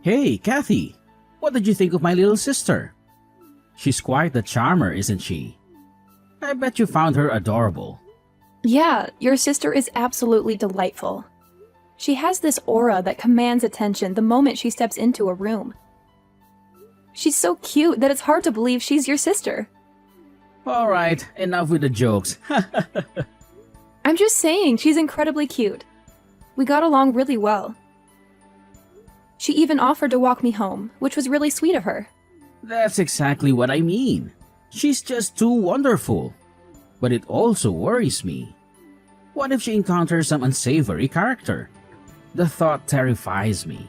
Hey, Kathy! What did you think of my little sister? She's quite the charmer, isn't she? I bet you found her adorable. Yeah, your sister is absolutely delightful. She has this aura that commands attention the moment she steps into a room. She's so cute that it's hard to believe she's your sister. Alright, enough with the jokes. I'm just saying, she's incredibly cute. We got along really well. She even offered to walk me home, which was really sweet of her. That's exactly what I mean. She's just too wonderful. But it also worries me. What if she encounters some unsavory character? The thought terrifies me.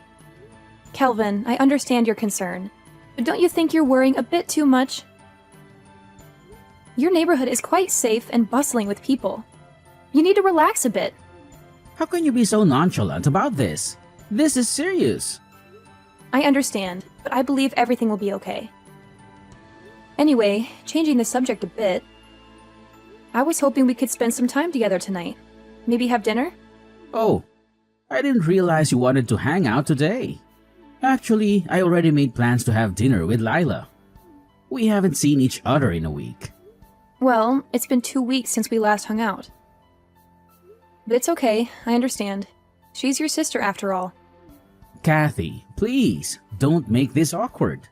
Kelvin, I understand your concern, but don't you think you're worrying a bit too much? Your neighborhood is quite safe and bustling with people. You need to relax a bit. How can you be so nonchalant about this? This is serious. I understand, but I believe everything will be okay. Anyway, changing the subject a bit, I was hoping we could spend some time together tonight. Maybe have dinner? Oh, I didn't realize you wanted to hang out today. Actually, I already made plans to have dinner with Lila. We haven't seen each other in a week. Well, it's been 2 weeks since we last hung out. But it's okay, I understand. She's your sister after all. Kathy, please, don't make this awkward.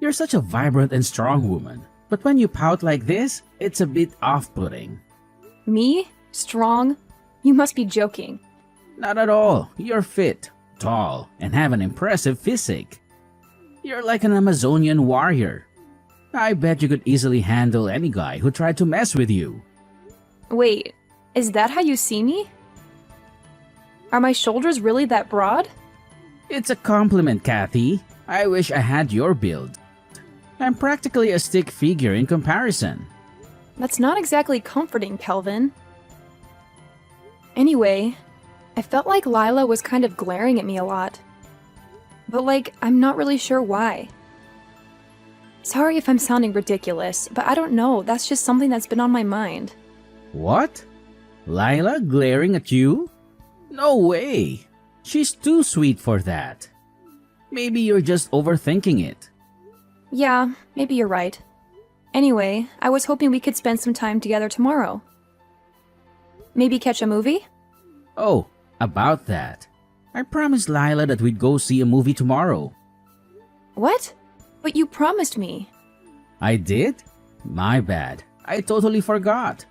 You're such a vibrant and strong woman, but when you pout like this, it's a bit off-putting. Me? Strong? You must be joking. Not at all. You're fit, tall, and have an impressive physique. You're like an Amazonian warrior. I bet you could easily handle any guy who tried to mess with you. Wait, is that how you see me? Are my shoulders really that broad? It's a compliment, Kathy. I wish I had your build. I'm practically a stick figure in comparison. That's not exactly comforting, Kelvin. Anyway, I felt like Lila was kind of glaring at me a lot. But I'm not really sure why. Sorry if I'm sounding ridiculous, but I don't know, that's just something that's been on my mind. What? Lila glaring at you? No way! She's too sweet for that. Maybe you're just overthinking it. Yeah, maybe you're right. Anyway, I was hoping we could spend some time together tomorrow. Maybe catch a movie? Oh, about that. I promised Lila that we'd go see a movie tomorrow. What? But you promised me. I did? My bad. I totally forgot.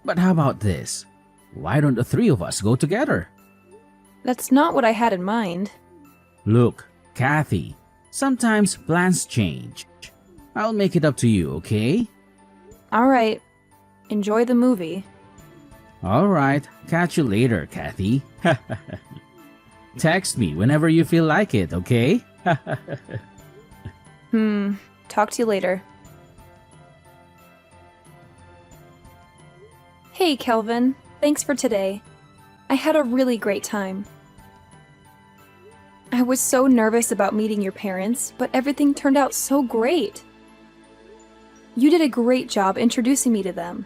But how about this? Why don't the three of us go together? That's not what I had in mind. Look, Kathy, sometimes plans change. I'll make it up to you, okay? Alright. Enjoy the movie. Alright, catch you later, Kathy. Text me whenever you feel like it, okay? Talk to you later. Hey, Kelvin. Thanks for today. I had a really great time. I was so nervous about meeting your parents, but everything turned out so great. You did a great job introducing me to them.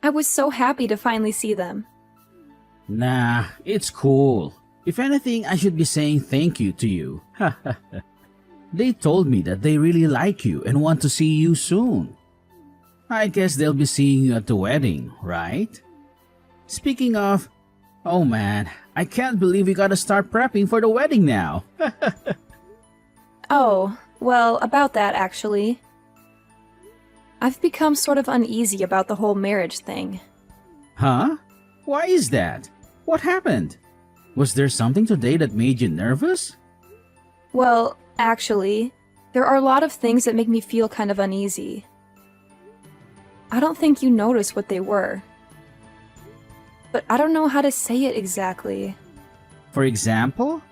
I was so happy to finally see them. Nah, it's cool. If anything, I should be saying thank you to you. They told me that they really like you and want to see you soon. I guess they'll be seeing you at the wedding, right? Speaking of, oh man, I can't believe we gotta start prepping for the wedding now. Oh, well, about that actually. I've become sort of uneasy about the whole marriage thing. Huh? Why is that? What happened? Was there something today that made you nervous? Well, actually, there are a lot of things that make me feel kind of uneasy. I don't think you noticed what they were. But I don't know how to say it exactly. For example?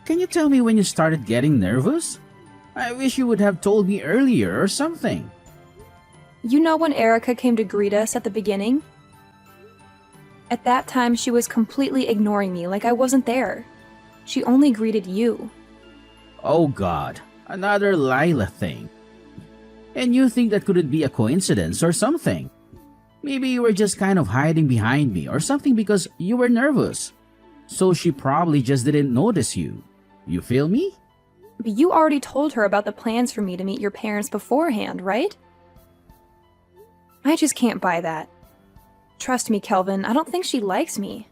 Can you tell me when you started getting nervous? I wish you would have told me earlier or something. You know when Erica came to greet us at the beginning? At that time, she was completely ignoring me like I wasn't there. She only greeted you. Oh god, another Lila thing. And you think that couldn't be a coincidence or something? Maybe you were just kind of hiding behind me or something because you were nervous. So she probably just didn't notice you. You feel me? But you already told her about the plans for me to meet your parents beforehand, right? I just can't buy that. Trust me, Kelvin, I don't think she likes me.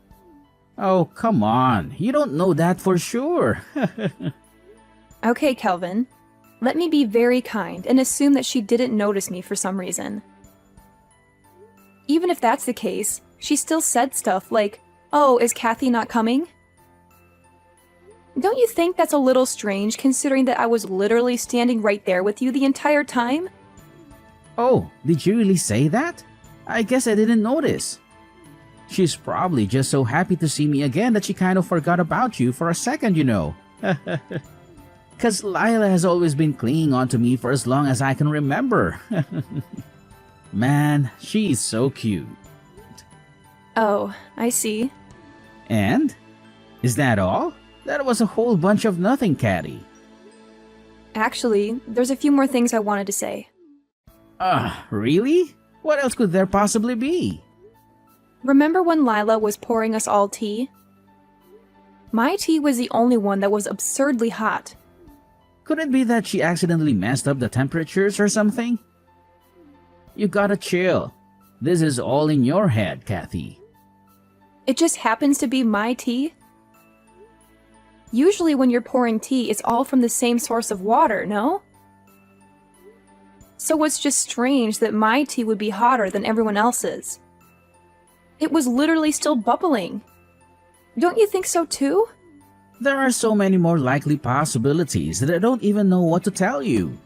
Oh, come on. You don't know that for sure. Okay, Kelvin. Let me be very kind and assume that she didn't notice me for some reason. Even if that's the case, she still said stuff like, "Oh, is Kathy not coming?" Don't you think that's a little strange considering that I was literally standing right there with you the entire time? Oh, did you really say that? I guess I didn't notice. She's probably just so happy to see me again that she kind of forgot about you for a second, you know. 'Cause Lila has always been clinging on to me for as long as I can remember. Man, she's so cute. Oh, I see. And? Is that all? That was a whole bunch of nothing, Caddy. Actually, there's a few more things I wanted to say. Really? What else could there possibly be? Remember when Lila was pouring us all tea? My tea was the only one that was absurdly hot. Could it be that she accidentally messed up the temperatures or something? You gotta chill. This is all in your head, Kathy. It just happens to be my tea? Usually when you're pouring tea, it's all from the same source of water, no? So it's just strange that my tea would be hotter than everyone else's. It was literally still bubbling. Don't you think so too? There are so many more likely possibilities that I don't even know what to tell you.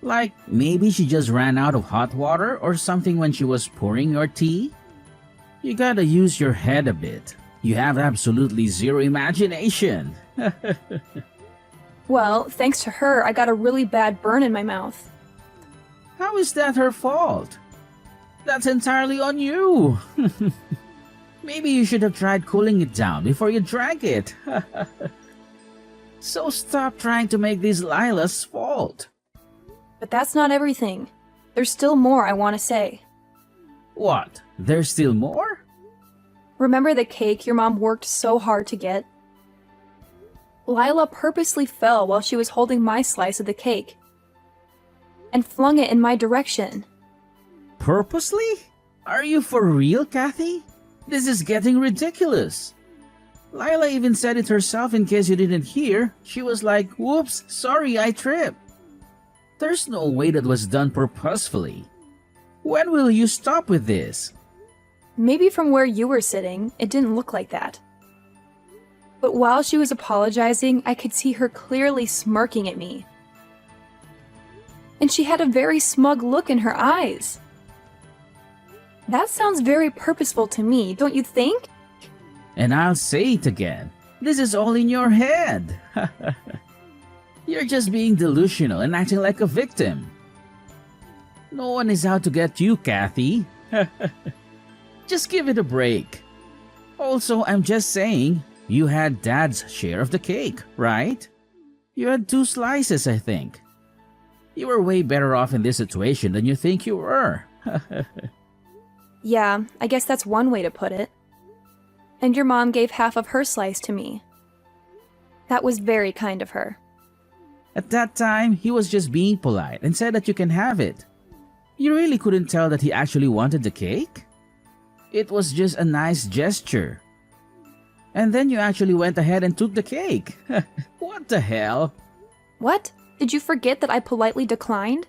Like, maybe she just ran out of hot water or something when she was pouring your tea? You gotta use your head a bit. You have absolutely zero imagination. Well, thanks to her, I got a really bad burn in my mouth. How is that her fault? That's entirely on you. Maybe you should have tried cooling it down before you drank it. So stop trying to make this Lila's fault. But that's not everything. There's still more I want to say. What? There's still more? Remember the cake your mom worked so hard to get? Lila purposely fell while she was holding my slice of the cake and flung it in my direction. Purposely? Are you for real, Kathy? This is getting ridiculous. Lila even said it herself in case you didn't hear. She was like, "Whoops, sorry, I tripped." There's no way that was done purposefully. When will you stop with this? Maybe from where you were sitting, it didn't look like that. But while she was apologizing, I could see her clearly smirking at me. And she had a very smug look in her eyes. That sounds very purposeful to me, don't you think? And I'll say it again. This is all in your head. You're just being delusional and acting like a victim. No one is out to get you, Kathy. Just give it a break. Also, I'm just saying, you had Dad's share of the cake, right? You had 2 slices, I think. You were way better off in this situation than you think you were. Yeah, I guess that's one way to put it. And your mom gave half of her slice to me. That was very kind of her. At that time, he was just being polite and said that you can have it. You really couldn't tell that he actually wanted the cake? It was just a nice gesture. And then you actually went ahead and took the cake. What the hell? What? Did you forget that I politely declined?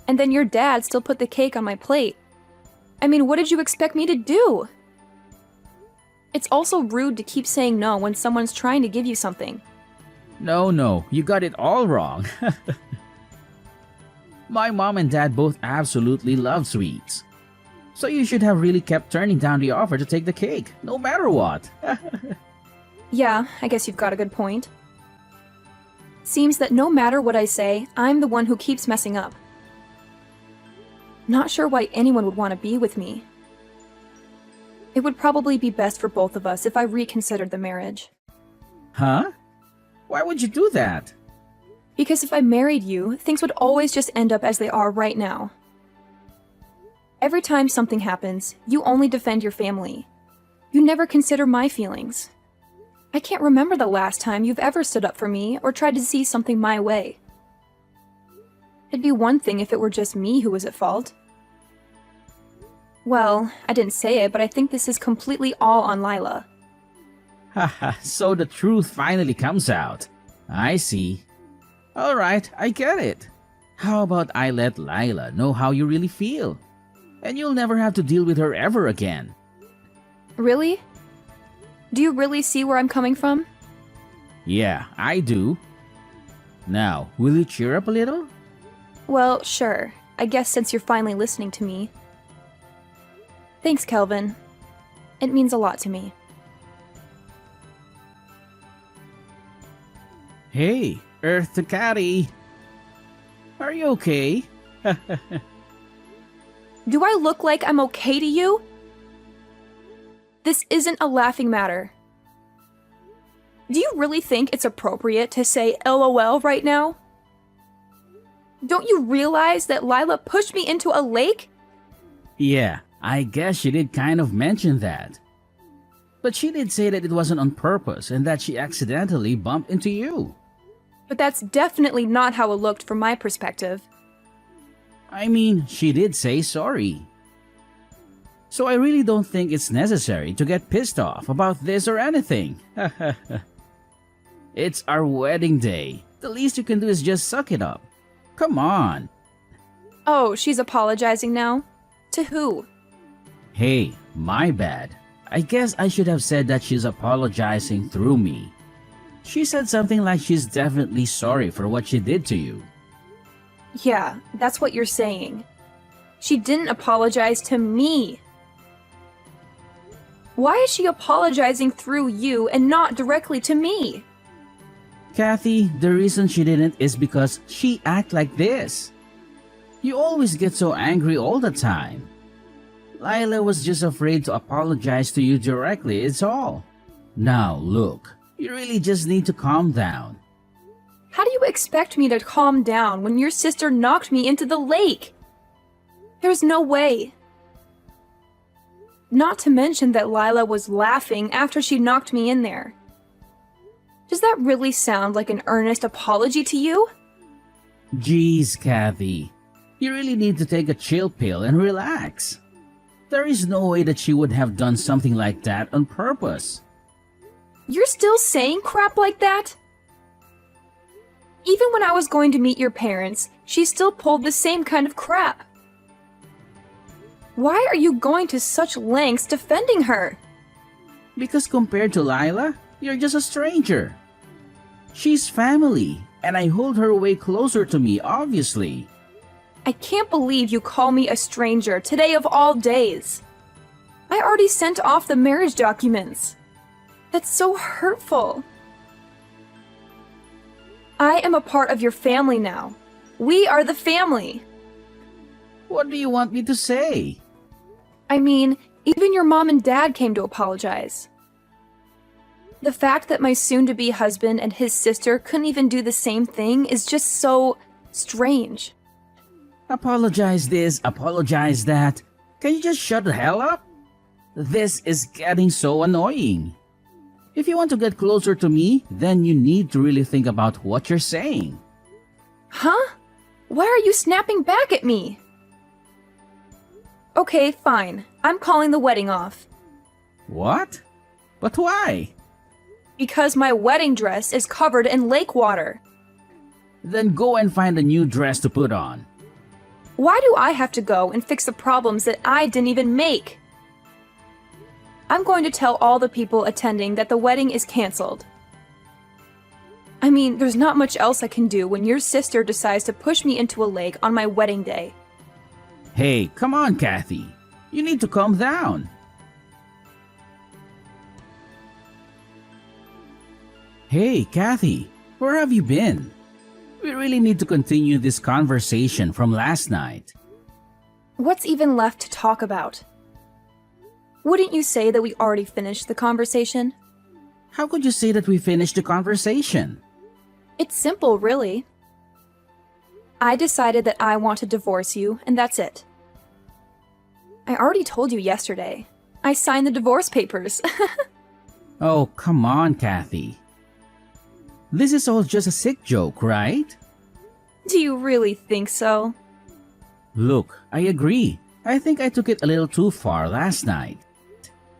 And then your dad still put the cake on my plate. I mean, what did you expect me to do? It's also rude to keep saying no when someone's trying to give you something. No, you got it all wrong. My mom and dad both absolutely love sweets. So you should have really kept turning down the offer to take the cake, no matter what. Yeah, I guess you've got a good point. Seems that no matter what I say, I'm the one who keeps messing up. Not sure why anyone would want to be with me. It would probably be best for both of us if I reconsidered the marriage. Huh? Why would you do that? Because if I married you, things would always just end up as they are right now. Every time something happens, you only defend your family. You never consider my feelings. I can't remember the last time you've ever stood up for me or tried to see something my way. It'd be one thing if it were just me who was at fault. Well, I didn't say it, but I think this is completely all on Lila. Haha, so the truth finally comes out. I see. Alright, I get it. How about I let Lila know how you really feel? And you'll never have to deal with her ever again. Really? Do you really see where I'm coming from? Yeah, I do. Now, will you cheer up a little? Well, sure. I guess since you're finally listening to me. Thanks, Kelvin. It means a lot to me. Hey, Earth to Caddy. Are you okay? Do I look like I'm okay to you? This isn't a laughing matter. Do you really think it's appropriate to say LOL right now? Don't you realize that Lila pushed me into a lake? Yeah, I guess she did kind of mention that. But she did say that it wasn't on purpose and that she accidentally bumped into you. But that's definitely not how it looked from my perspective. I mean, she did say sorry. So I really don't think it's necessary to get pissed off about this or anything. It's our wedding day. The least you can do is just suck it up. Come on. Oh, she's apologizing now? To who? Hey, my bad. I guess I should have said that she's apologizing through me. She said something like she's definitely sorry for what she did to you. Yeah, that's what you're saying. She didn't apologize to me. Why is she apologizing through you and not directly to me? Kathy, the reason she didn't is because she act like this. You always get so angry all the time. Lila was just afraid to apologize to you directly, it's all. Now, look, you really just need to calm down. How do you expect me to calm down when your sister knocked me into the lake? There's no way. Not to mention that Lila was laughing after she knocked me in there. Does that really sound like an earnest apology to you? Jeez, Kathy. You really need to take a chill pill and relax. There is no way that she would have done something like that on purpose. You're still saying crap like that? Even when I was going to meet your parents, she still pulled the same kind of crap. Why are you going to such lengths defending her? Because compared to Lila, you're just a stranger. She's family, and I hold her way closer to me, obviously. I can't believe you call me a stranger today of all days. I already sent off the marriage documents. That's so hurtful. I am a part of your family now. We are the family. What do you want me to say? I mean, even your mom and dad came to apologize. The fact that my soon-to-be husband and his sister couldn't even do the same thing is just so strange. Apologize this, apologize that. Can you just shut the hell up? This is getting so annoying. If you want to get closer to me, then you need to really think about what you're saying. Huh? Why are you snapping back at me? Okay, fine. I'm calling the wedding off. What? But why? Because my wedding dress is covered in lake water. Then go and find a new dress to put on. Why do I have to go and fix the problems that I didn't even make? I'm going to tell all the people attending that the wedding is canceled. I mean, there's not much else I can do when your sister decides to push me into a lake on my wedding day. Hey, come on, Kathy. You need to calm down. Hey, Kathy, where have you been? We really need to continue this conversation from last night. What's even left to talk about? Wouldn't you say that we already finished the conversation? How could you say that we finished the conversation? It's simple, really. I decided that I want to divorce you, and that's it. I already told you yesterday. I signed the divorce papers. Oh, come on, Kathy. This is all just a sick joke, right? Do you really think so? Look, I agree. I think I took it a little too far last night.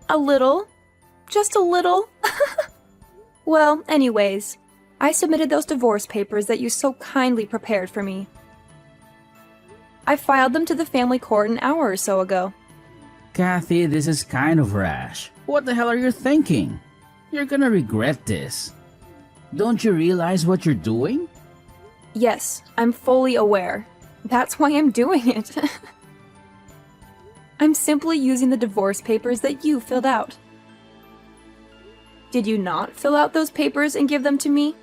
A little? Just a little? Well, anyways, I submitted those divorce papers that you so kindly prepared for me. I filed them to the family court an hour or so ago. Kathy, this is kind of rash. What the hell are you thinking? You're gonna regret this. Don't you realize what you're doing? Yes, I'm fully aware. That's why I'm doing it. I'm simply using the divorce papers that you filled out. Did you not fill out those papers and give them to me?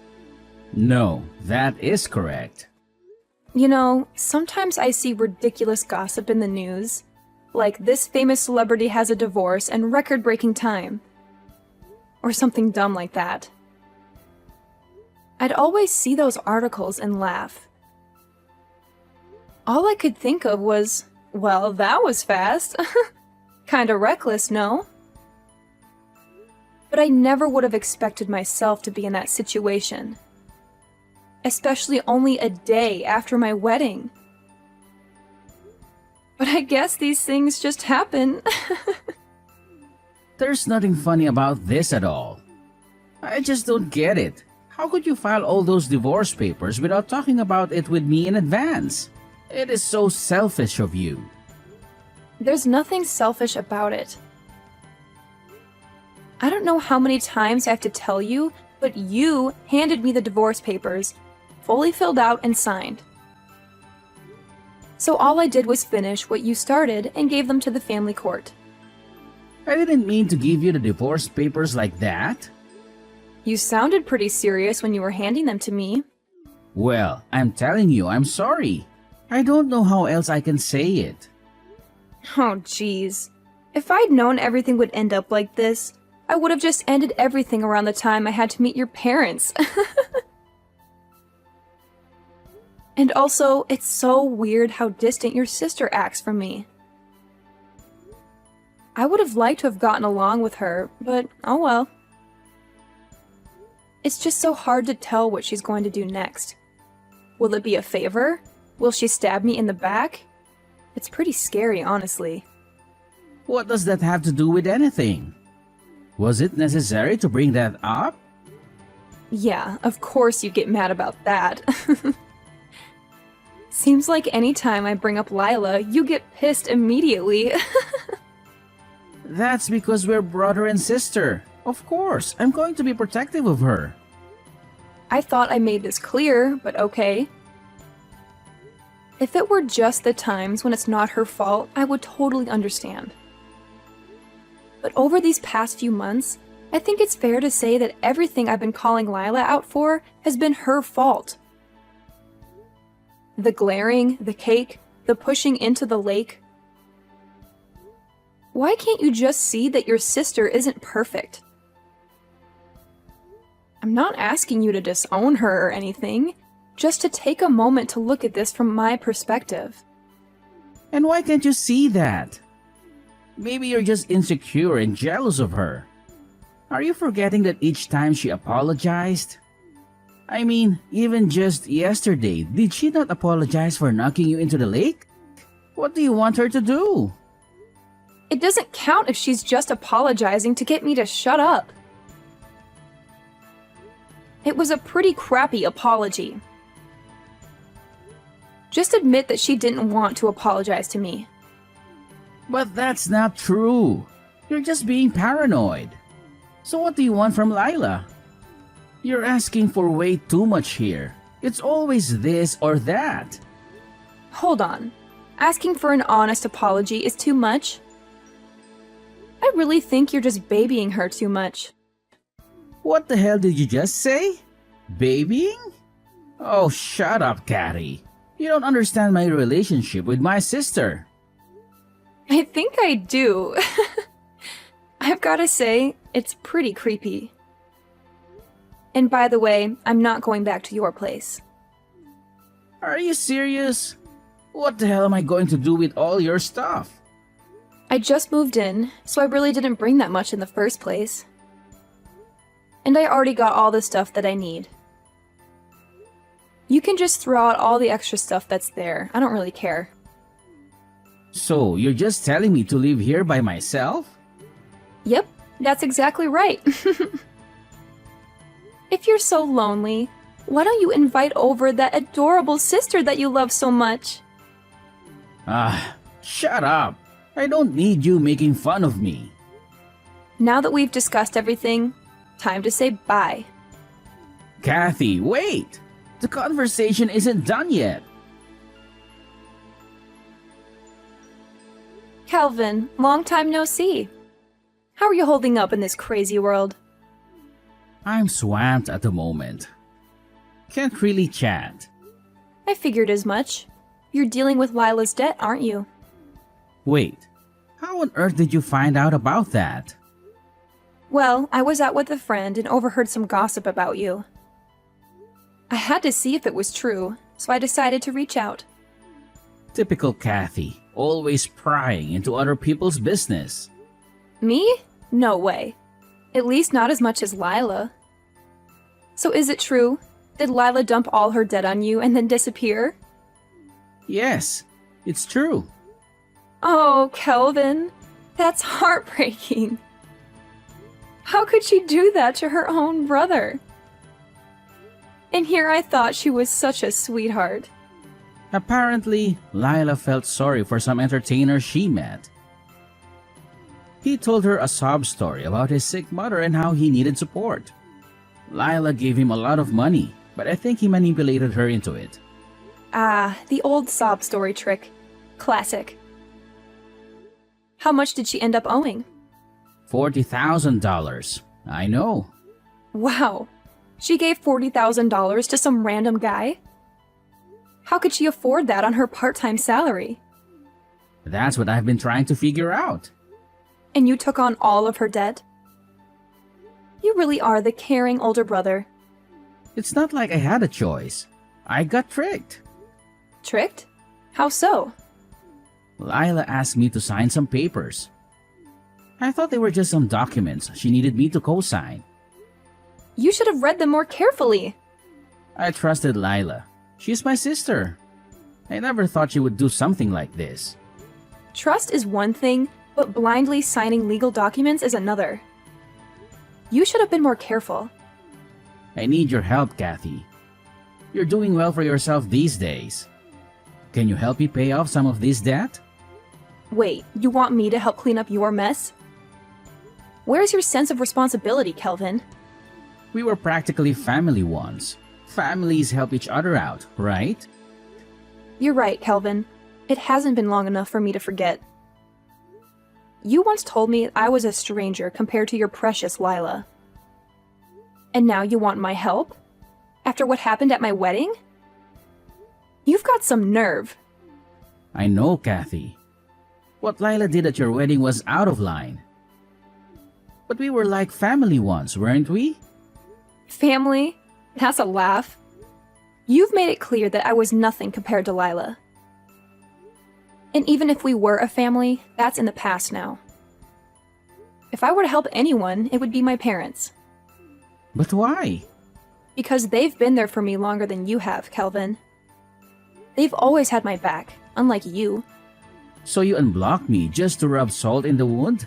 No, that is correct. You know, sometimes I see ridiculous gossip in the news, like this famous celebrity has a divorce in record-breaking time, or something dumb like that. I'd always see those articles and laugh. All I could think of was, well, that was fast. Kinda reckless, no? But I never would have expected myself to be in that situation. Especially only a day after my wedding. But I guess these things just happen. There's nothing funny about this at all. I just don't get it. How could you file all those divorce papers without talking about it with me in advance? It is so selfish of you. There's nothing selfish about it. I don't know how many times I have to tell you, but you handed me the divorce papers, fully filled out and signed. So all I did was finish what you started and gave them to the family court. I didn't mean to give you the divorce papers like that. You sounded pretty serious when you were handing them to me. Well, I'm telling you, I'm sorry. I don't know how else I can say it. Oh, jeez. If I'd known everything would end up like this, I would have just ended everything around the time I had to meet your parents. And also, it's so weird how distant your sister acts from me. I would have liked to have gotten along with her, but oh well. It's just so hard to tell what she's going to do next. Will it be a favor? Will she stab me in the back? It's pretty scary, honestly. What does that have to do with anything? Was it necessary to bring that up? Yeah, of course you'd get mad about that. Seems like any time I bring up Lila, you get pissed immediately. That's because we're brother and sister. Of course, I'm going to be protective of her. I thought I made this clear, but okay. If it were just the times when it's not her fault, I would totally understand. But over these past few months, I think it's fair to say that everything I've been calling Lila out for has been her fault. The glaring, the cake, the pushing into the lake. Why can't you just see that your sister isn't perfect? I'm not asking you to disown her or anything, just to take a moment to look at this from my perspective. And why can't you see that? Maybe you're just insecure and jealous of her. Are you forgetting that each time she apologized? I mean, even just yesterday, did she not apologize for knocking you into the lake? What do you want her to do? It doesn't count if she's just apologizing to get me to shut up. It was a pretty crappy apology. Just admit that she didn't want to apologize to me. But that's not true. You're just being paranoid. So what do you want from Lila? You're asking for way too much here. It's always this or that. Hold on. Asking for an honest apology is too much? I really think you're just babying her too much. What the hell did you just say? Babying? Oh, shut up, Catty. You don't understand my relationship with my sister. I think I do. I've gotta say, it's pretty creepy. And by the way, I'm not going back to your place. Are you serious? What the hell am I going to do with all your stuff? I just moved in, so I really didn't bring that much in the first place. And I already got all the stuff that I need. You can just throw out all the extra stuff that's there. I don't really care. So, you're just telling me to live here by myself? Yep, that's exactly right. If you're so lonely, why don't you invite over that adorable sister that you love so much? Shut up. I don't need you making fun of me. Now that we've discussed everything, time to say bye. Kathy, wait! The conversation isn't done yet. Calvin, long time no see. How are you holding up in this crazy world? I'm swamped at the moment. Can't really chat. I figured as much. You're dealing with Lila's debt, aren't you? Wait, how on earth did you find out about that? Well, I was out with a friend and overheard some gossip about you. I had to see if it was true, so I decided to reach out. Typical Kathy, always prying into other people's business. Me? No way. At least not as much as Lila. So is it true? Did Lila dump all her debt on you and then disappear? Yes, it's true. Oh, Kelvin, that's heartbreaking. How could she do that to her own brother? And here I thought she was such a sweetheart. Apparently, Lila felt sorry for some entertainer she met. He told her a sob story about his sick mother and how he needed support. Lila gave him a lot of money, but I think he manipulated her into it. Ah, the old sob story trick. Classic. How much did she end up owing? $40,000. I know. Wow. She gave $40,000 to some random guy? How could she afford that on her part-time salary? That's what I've been trying to figure out. And you took on all of her debt? You really are the caring older brother. It's not like I had a choice. I got tricked. Tricked? How so? Lila asked me to sign some papers. I thought they were just some documents she needed me to co-sign. You should have read them more carefully. I trusted Lila. She's my sister. I never thought she would do something like this. Trust is one thing, but blindly signing legal documents is another. You should have been more careful. I need your help, Kathy. You're doing well for yourself these days. Can you help me pay off some of this debt? Wait, you want me to help clean up your mess? Where's your sense of responsibility, Kelvin? We were practically family once. Families help each other out, right? You're right, Kelvin. It hasn't been long enough for me to forget. You once told me I was a stranger compared to your precious Lila. And now you want my help? After what happened at my wedding? You've got some nerve. I know, Kathy. What Lila did at your wedding was out of line. But we were like family once, weren't we? Family? That's a laugh. You've made it clear that I was nothing compared to Lila. And even if we were a family, that's in the past now. If I were to help anyone, it would be my parents. But why? Because they've been there for me longer than you have, Kelvin. They've always had my back, unlike you. So you unblocked me just to rub salt in the wound?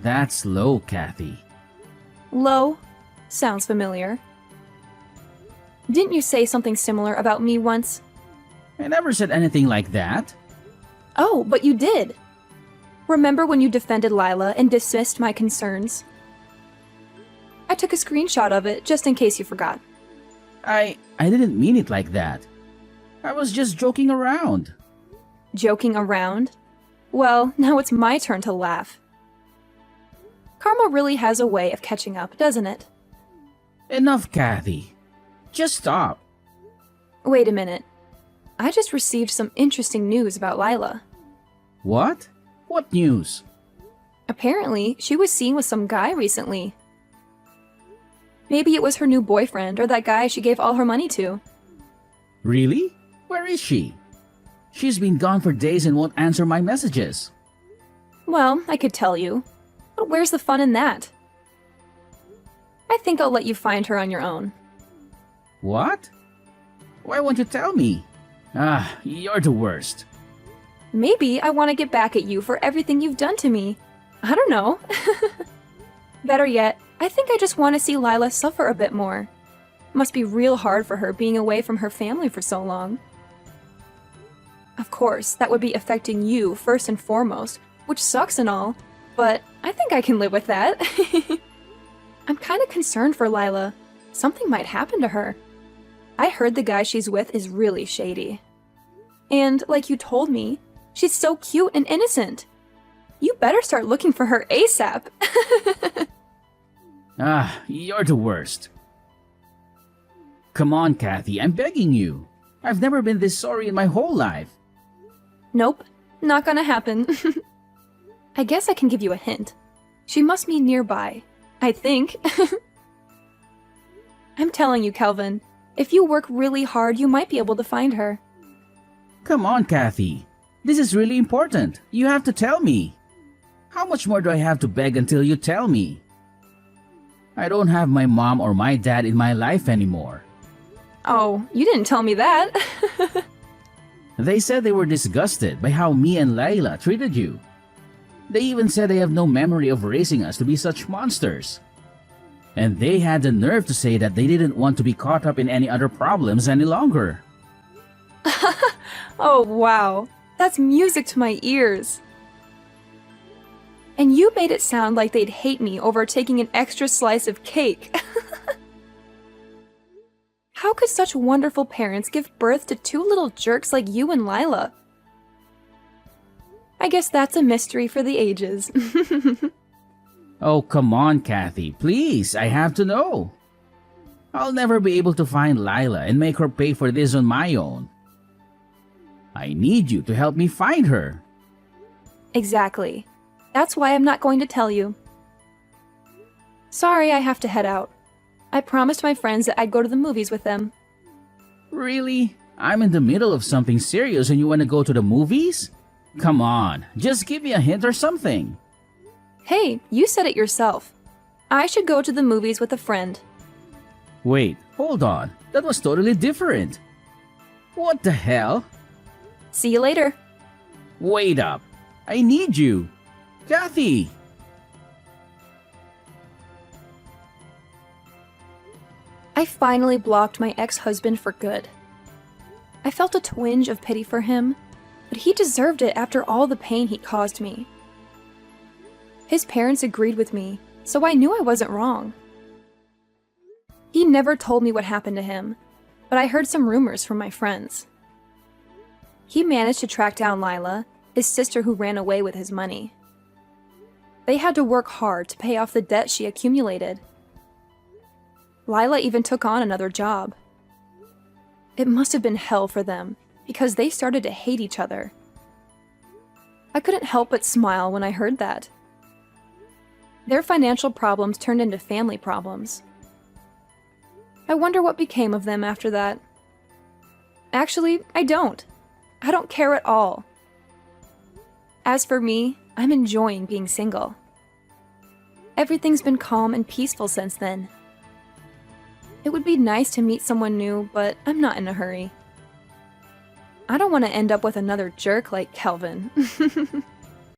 That's low, Kathy. Low? Sounds familiar. Didn't you say something similar about me once? I never said anything like that. Oh, but you did. Remember when you defended Lila and dismissed my concerns? I took a screenshot of it just in case you forgot. I didn't mean it like that. I was just joking around. Joking around? Well, now it's my turn to laugh. Karma really has a way of catching up, doesn't it? Enough, Kathy. Just stop. Wait a minute. I just received some interesting news about Lila. What? What news? Apparently, she was seen with some guy recently. Maybe it was her new boyfriend or that guy she gave all her money to. Really? Where is she? She's been gone for days and won't answer my messages. Well, I could tell you. But where's the fun in that? I think I'll let you find her on your own. What? Why won't you tell me? Ah, you're the worst. Maybe I want to get back at you for everything you've done to me. I don't know. Better yet, I think I just want to see Lila suffer a bit more. Must be real hard for her being away from her family for so long. Of course, that would be affecting you first and foremost, which sucks and all, but I think I can live with that. I'm kind of concerned for Lila. Something might happen to her. I heard the guy she's with is really shady. And, like you told me, she's so cute and innocent. You better start looking for her ASAP. Ah, you're the worst. Come on, Kathy, I'm begging you. I've never been this sorry in my whole life. Nope, not gonna happen. I guess I can give you a hint. She must be nearby. I think. I'm telling you, Kelvin, if you work really hard, you might be able to find her. Come on, Kathy. This is really important. You have to tell me. How much more do I have to beg until you tell me? I don't have my mom or my dad in my life anymore. Oh, you didn't tell me that. They said they were disgusted by how me and Layla treated you. They even said they have no memory of raising us to be such monsters. And they had the nerve to say that they didn't want to be caught up in any other problems any longer. Oh, wow. That's music to my ears. And you made it sound like they'd hate me over taking an extra slice of cake. How could such wonderful parents give birth to two little jerks like you and Lila? I guess that's a mystery for the ages. Oh, come on, Kathy. Please, I have to know. I'll never be able to find Lila and make her pay for this on my own. I need you to help me find her. Exactly. That's why I'm not going to tell you. Sorry, I have to head out. I promised my friends that I'd go to the movies with them. Really? I'm in the middle of something serious and you want to go to the movies? Come on, just give me a hint or something. Hey, you said it yourself. I should go to the movies with a friend. Wait, hold on. That was totally different. What the hell? See you later. Wait up. I need you. Kathy! I finally blocked my ex-husband for good. I felt a twinge of pity for him, but he deserved it after all the pain he caused me. His parents agreed with me, so I knew I wasn't wrong. He never told me what happened to him, but I heard some rumors from my friends. He managed to track down Lila, his sister who ran away with his money. They had to work hard to pay off the debt she accumulated. Lila even took on another job. It must have been hell for them, because they started to hate each other. I couldn't help but smile when I heard that. Their financial problems turned into family problems. I wonder what became of them after that. Actually, I don't. I don't care at all. As for me, I'm enjoying being single. Everything's been calm and peaceful since then. It would be nice to meet someone new, but I'm not in a hurry. I don't want to end up with another jerk like Kelvin.